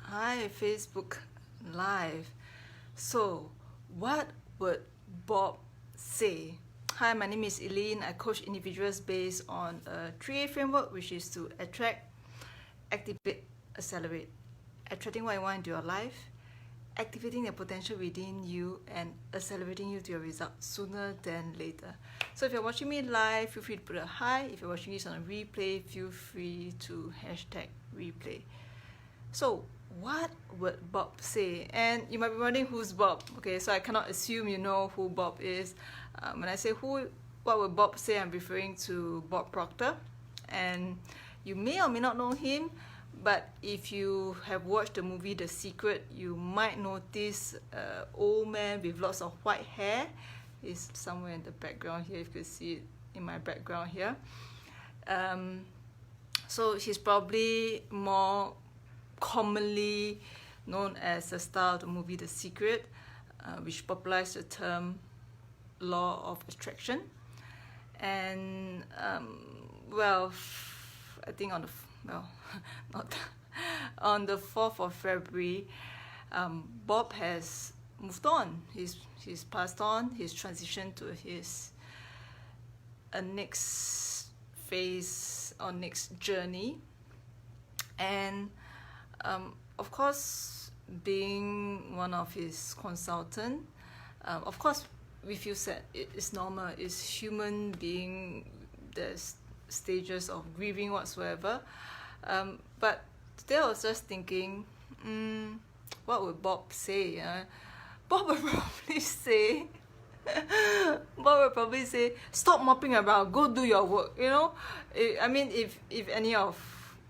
Hi, Facebook Live. So, what would Bob say? Hi, my name is Eileen. I coach individuals based on a 3A framework, which is to attract, activate, accelerate. Attracting what you want into your life, activating the potential within you, and accelerating you to your results sooner than later. So if you're watching me live, feel free to put a hi. If you're watching this on a replay, feel free to hashtag replay. So what would Bob say? And you might be wondering, who's Bob? Okay, so I cannot assume you know who Bob is. When I say what would Bob say, I'm referring to Bob Proctor. And you may or may not know him, but if you have watched the movie 𝗕cie𝗯'𝘀, you might notice an old man with lots of white hair. He's somewhere in the background here, if you can see it in my background here. So he's probably more commonly known as the star of the movie 𝗕cie𝗯'𝘀, which popularized the term law of attraction. And well, I think on the 4th of February, Bob has moved on. He's passed on. He's transitioned to his next phase or next journey. And of course, being one of his consultants, of course we feel sad. It's normal. It's human being. There's stages of grieving whatsoever. But today I was just thinking, what would Bob say? Bob would probably say, stop mopping around, go do your work. You know, I mean, if any of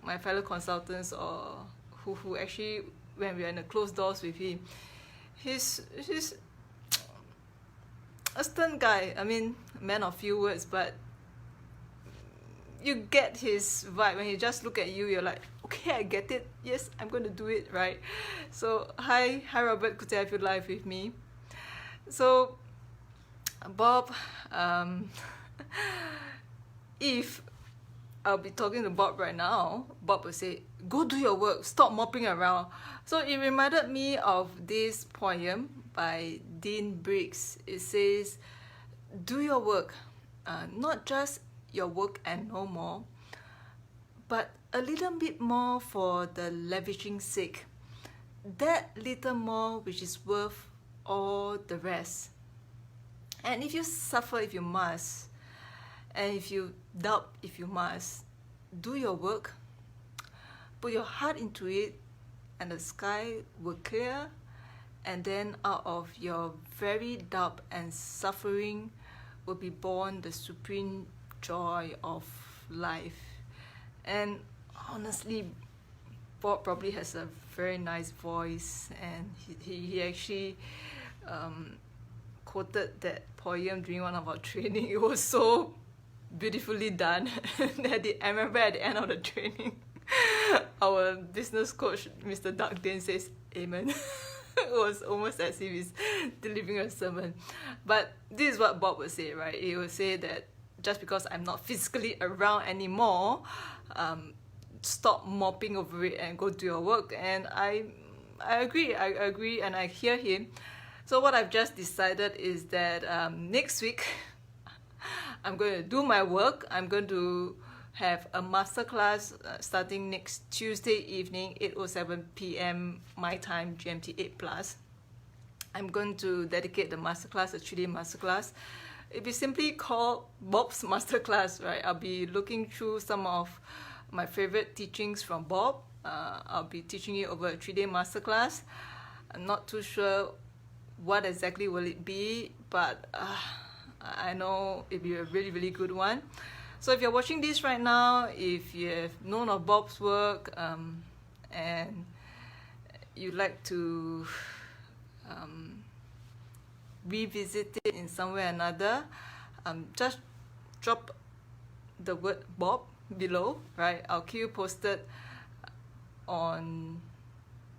my fellow consultants or who actually, when we are in the closed doors with him, he's a stern guy. I mean, man of few words, but you get his vibe. When he just look at you, you're like, okay, I get it. Yes, I'm going to do it, right? So hi Robert, good to have you live with me. So Bob, if I'll be talking to Bob right now, Bob will say, go do your work, stop mopping around. So it reminded me of this poem by Dean Briggs. It says, do your work, not just your work and no more, but a little bit more for the lavishing sake. That little more which is worth all the rest. And if you suffer if you must, and if you doubt if you must, do your work, put your heart into it, and the sky will clear, and then out of your very doubt and suffering will be born the supreme joy of life. And honestly, Bob probably has a very nice voice, and he actually quoted that poem during one of our training. It was so beautifully done. I remember at the end of the training, our business coach, Mr. Doug Dane, says, Amen. It was almost as if he's delivering a sermon. But this is what Bob would say, right? He would say that just because I'm not physically around anymore, stop mopping over it and go do your work. And I agree and I hear him. So what I've just decided is that next week I'm going to do my work. I'm going to have a masterclass starting next Tuesday evening, 8:07 p.m. my time, GMT 8+. I'm going to dedicate the masterclass, a 3-day masterclass. It'll be simply called Bob's Masterclass, right? I'll be looking through some of my favorite teachings from Bob. I'll be teaching you over a 3-day masterclass. I'm not too sure what exactly will it be, but I know it'll be a really, really good one. So if you're watching this right now, if you have known of Bob's work and you'd like to revisit it in some way or another, just drop the word Bob below, right? I'll keep you posted on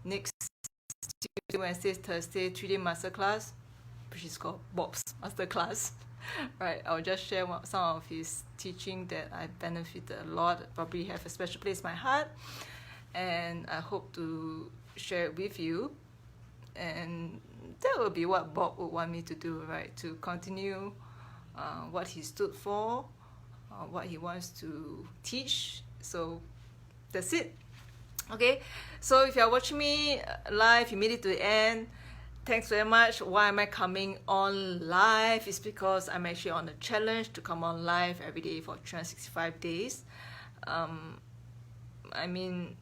next Tuesday, Wednesday, Thursday 3-day masterclass, which is called Bob's Masterclass. Right, I'll just share some of his teaching that I benefited a lot, probably have a special place in my heart. and I hope to share it with you. And that will be what Bob would want me to do, right? To continue what he stood for, what he wants to teach. So that's it. Okay, so if you're watching me live, you made it to the end, thanks very much. Why am I coming on live? It's because I'm actually on a challenge to come on live every day for 365 days. I mean,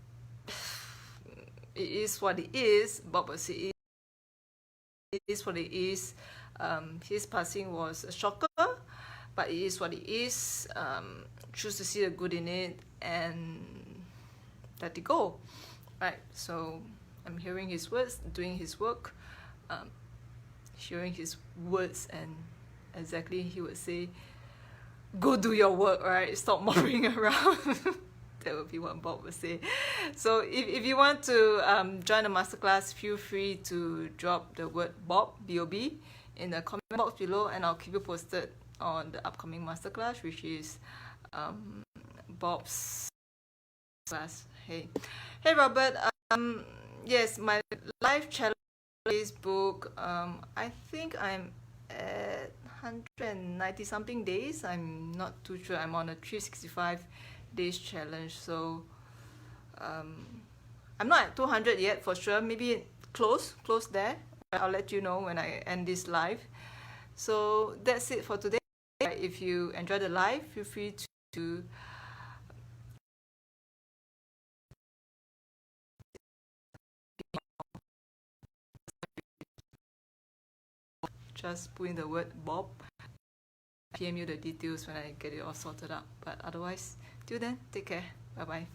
it is what it is. Bob will say it is what it is. His passing was a shocker, but it is what it is. Choose to see the good in it and let it go. Right, so I'm hearing his words, doing his work, hearing his words, and exactly he would say, go do your work, right? Stop mopping around. That would be what Bob would say. So if you want to join the masterclass, feel free to drop the word Bob, B-O-B, in the comment box below, and I'll keep you posted on the upcoming masterclass, which is Bob's class. Hey Robert, yes, my live challenge Facebook, I think I'm at 190 something days. I'm not too sure. I'm on a 365 days challenge, so I'm not at 200 yet for sure, maybe close there. I'll let you know when I end this live. So that's it for today. If you enjoyed the live, feel free to just put in the word Bob. PM you the details when I get it all sorted out. But otherwise, till then, take care. Bye bye.